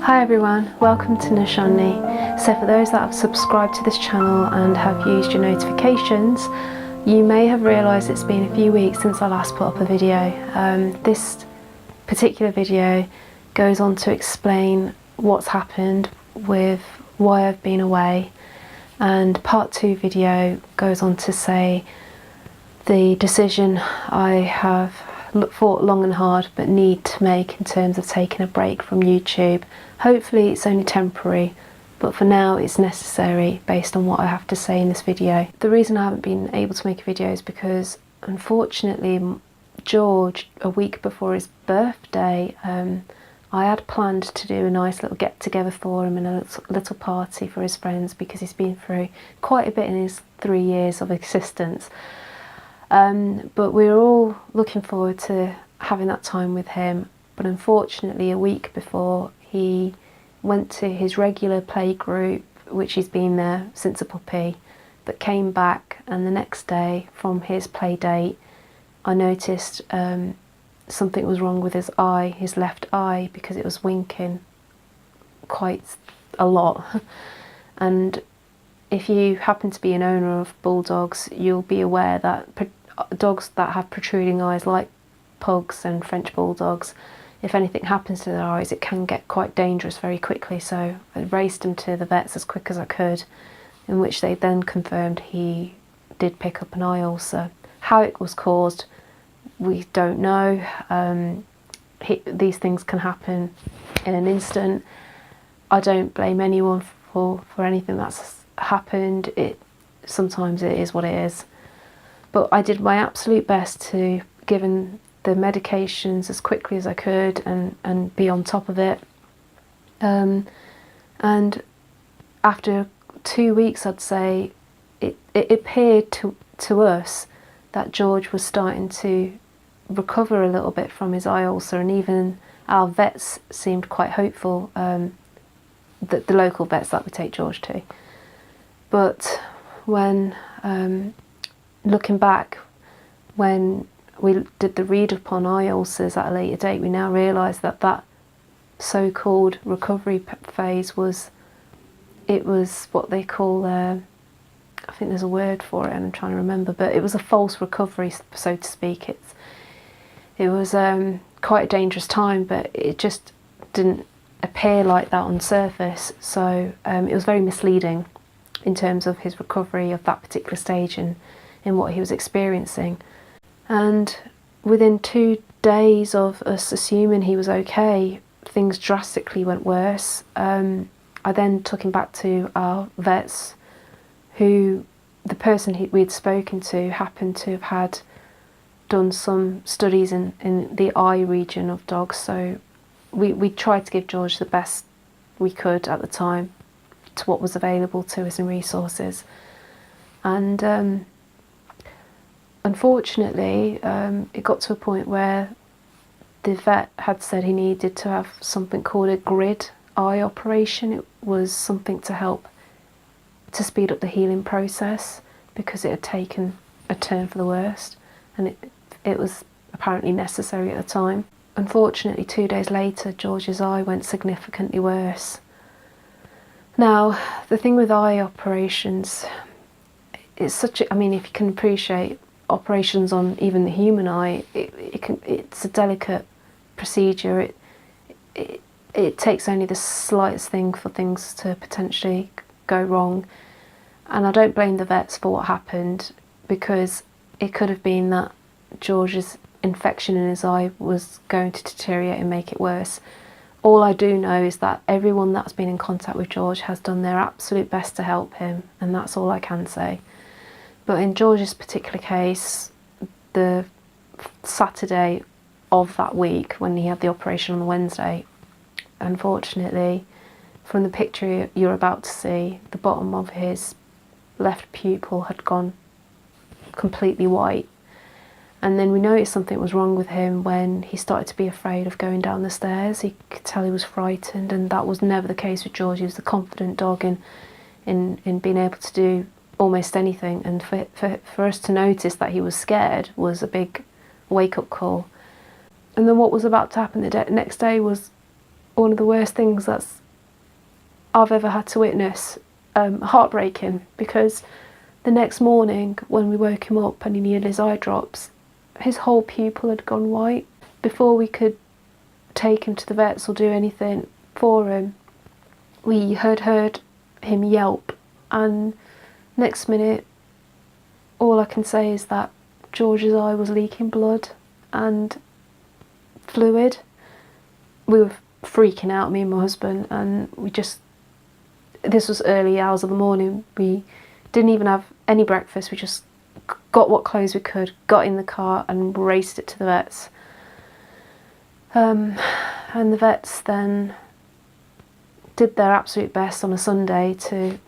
Hi everyone, welcome to Nishani. So for those that have subscribed to this channel and have used your notifications, you may have realised it's been a few weeks since I last put up a video. This particular video goes on to explain what's happened with why I've been away, and part 2 video goes on to say the decision I have fought long and hard but need to make in terms of taking a break from YouTube. Hopefully it's only temporary, but for now it's necessary based on what I have to say in this video. The reason I haven't been able to make a video is because unfortunately George, a week before his birthday, I had planned to do a nice little get together for him and a little party for his friends, because he's been through quite a bit in his 3 years of existence. But we were all looking forward to having that time with him, but unfortunately a week before he went to his regular play group, which he's been there since a puppy, but came back, and the next day from his play date I noticed something was wrong with his eye, his left eye, because it was winking quite a lot. And if you happen to be an owner of bulldogs, you'll be aware that dogs that have protruding eyes, like pugs and French bulldogs, if anything happens to their eyes it can get quite dangerous very quickly. So I raced him to the vets as quick as I could, in which they then confirmed he did pick up an eye ulcer. How it was caused, we don't know. These things can happen in an instant. I don't blame anyone for anything that's happened. Sometimes it is what it is. But I did my absolute best to give him the medications as quickly as I could and be on top of it. And after 2 weeks, I'd say, it appeared to us that George was starting to recover a little bit from his eye ulcer, and even our vets seemed quite hopeful, the local vets that we take George to. But when looking back, when we did the read upon eye ulcers at a later date, we now realise that that so-called recovery phase was what they call, I think there's a word for it and I'm trying to remember, but it was a false recovery, so to speak. It was quite a dangerous time, but it just didn't appear like that on surface. So it was very misleading in terms of his recovery of that particular stage and in what he was experiencing. And within 2 days of us assuming he was okay, things drastically went worse. I then took him back to our vets, who the person we had spoken to happened to have had done some studies in the eye region of dogs. So we tried to give George the best we could at the time to what was available to us in resources. And unfortunately it got to a point where the vet had said he needed to have something called a grid eye operation. It was something to help to speed up the healing process, because it had taken a turn for the worst, and it was apparently necessary at the time. Unfortunately, 2 days later George's eye went significantly worse. Now the thing with eye operations, it's such a, I mean, if you can appreciate operations on even the human eye, it's a delicate procedure. It takes only the slightest thing for things to potentially go wrong, and I don't blame the vets for what happened, because it could have been that George's infection in his eye was going to deteriorate and make it worse. All I do know is that everyone that's been in contact with George has done their absolute best to help him, and that's all I can say. But in George's particular case, the Saturday of that week, when he had the operation on the Wednesday, unfortunately, from the picture you're about to see, the bottom of his left pupil had gone completely white. And then we noticed something was wrong with him when he started to be afraid of going down the stairs. He could tell he was frightened, and that was never the case with George. He was a confident dog in being able to do almost anything, and for us to notice that he was scared was a big wake-up call. And then what was about to happen the next day was one of the worst things that's I've ever had to witness. Heartbreaking, because the next morning when we woke him up and he needed his eye drops, his whole pupil had gone white. Before we could take him to the vets or do anything for him, we had heard him yelp, and next minute all I can say is that George's eye was leaking blood and fluid. We were freaking out, me and my husband, and this was early hours of the morning. We didn't even have any breakfast. We just got what clothes we could, got in the car and raced it to the vets. And the vets then did their absolute best on a Sunday to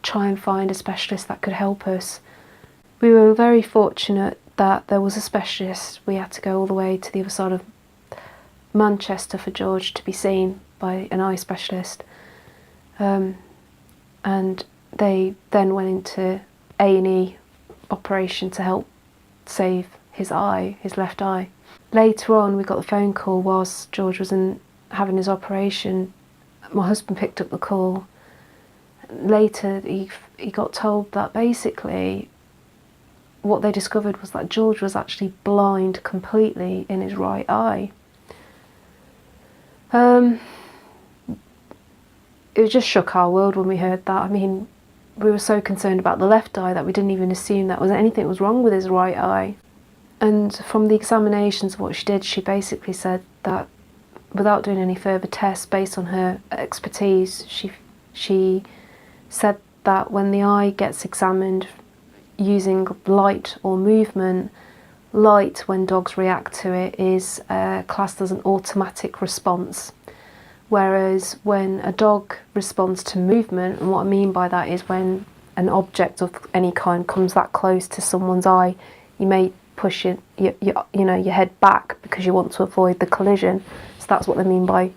try and find a specialist that could help us. We were very fortunate that there was a specialist. We had to go all the way to the other side of Manchester for George to be seen by an eye specialist. And they then went into A&E operation to help save his eye, his left eye. Later on, we got the phone call whilst George was having his operation. My husband picked up the call. Later, he got told that basically what they discovered was that George was actually blind completely in his right eye. It just shook our world when we heard that. I mean, we were so concerned about the left eye that we didn't even assume that anything was wrong with his right eye. And from the examinations of what she did, she basically said that without doing any further tests based on her expertise, she said that when the eye gets examined using light or movement, light, when dogs react to it, is classed as an automatic response. Whereas when a dog responds to movement, and what I mean by that is when an object of any kind comes that close to someone's eye, you may push your head back because you want to avoid the collision. So that's what they mean by,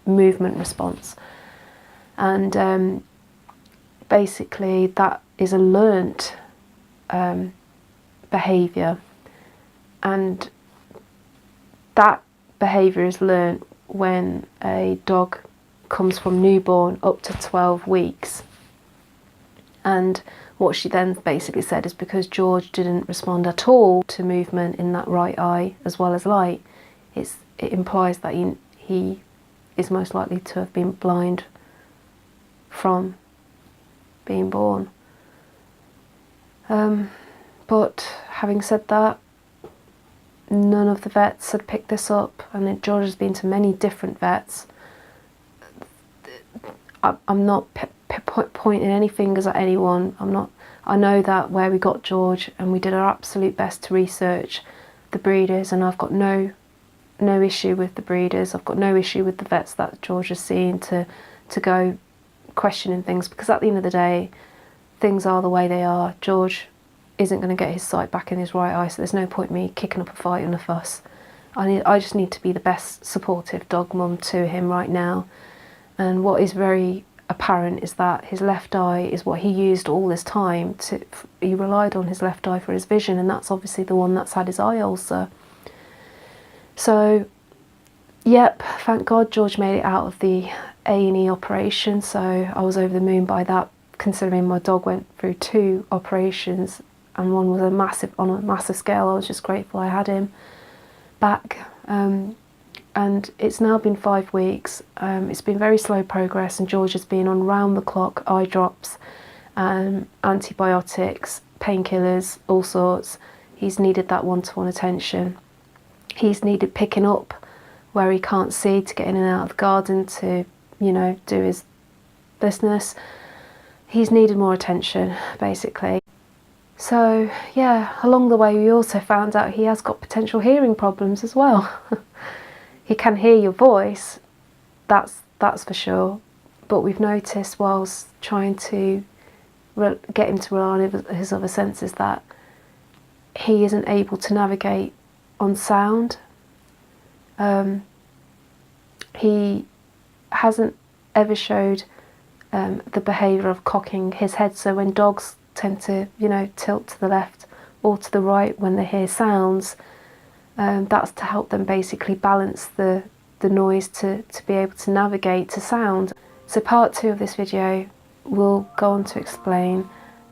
movement response. And basically that is a learnt behaviour, and that behaviour is learnt when a dog comes from newborn up to 12 weeks. And what she then basically said is because George didn't respond at all to movement in that right eye as well as light, it implies that he is most likely to have been blind from being born. But having said that, none of the vets had picked this up, and George has been to many different vets. I'm not pointing any fingers at anyone. I know that where we got George, and we did our absolute best to research the breeders, and I've got no issue with the breeders. I've got no issue with the vets that George has seen to go questioning things, because at the end of the day, things are the way they are. George isn't going to get his sight back in his right eye, so there's no point me kicking up a fight and a fuss. I just need to be the best supportive dog mum to him right now. And what is very apparent is that his left eye is what he used all this time. He relied on his left eye for his vision, and that's obviously the one that's had his eye ulcer. So, yep, thank God George made it out of the A&E operation, so I was over the moon by that, considering my dog went through 2 operations, and one was on a massive scale. I was just grateful I had him back. And it's now been 5 weeks. It's been very slow progress, and George has been on round-the-clock eye drops, antibiotics, painkillers, all sorts. He's needed that one-to-one attention. He's needed picking up where he can't see to get in and out of the garden to, do his business. He's needed more attention, basically. So, yeah, along the way we also found out he has got potential hearing problems as well. He can hear your voice, that's for sure, but we've noticed whilst trying to get him to rely on his other senses that he isn't able to navigate on sound. He hasn't ever showed the behaviour of cocking his head, so when dogs tend to, tilt to the left or to the right when they hear sounds, that's to help them basically balance the the noise to be able to navigate to sound. So part 2 of this video will go on to explain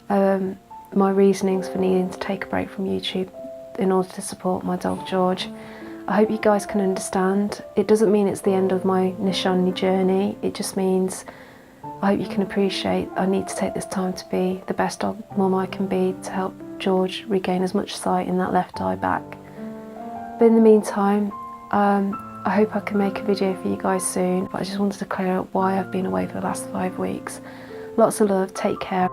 my reasonings for needing to take a break from YouTube in order to support my dog George. I hope you guys can understand. It doesn't mean it's the end of my Nishani journey, it just means I hope you can appreciate I need to take this time to be the best dog mum I can be to help George regain as much sight in that left eye back. But in the meantime, I hope I can make a video for you guys soon, but I just wanted to clear up why I've been away for the last 5 weeks. Lots of love, take care.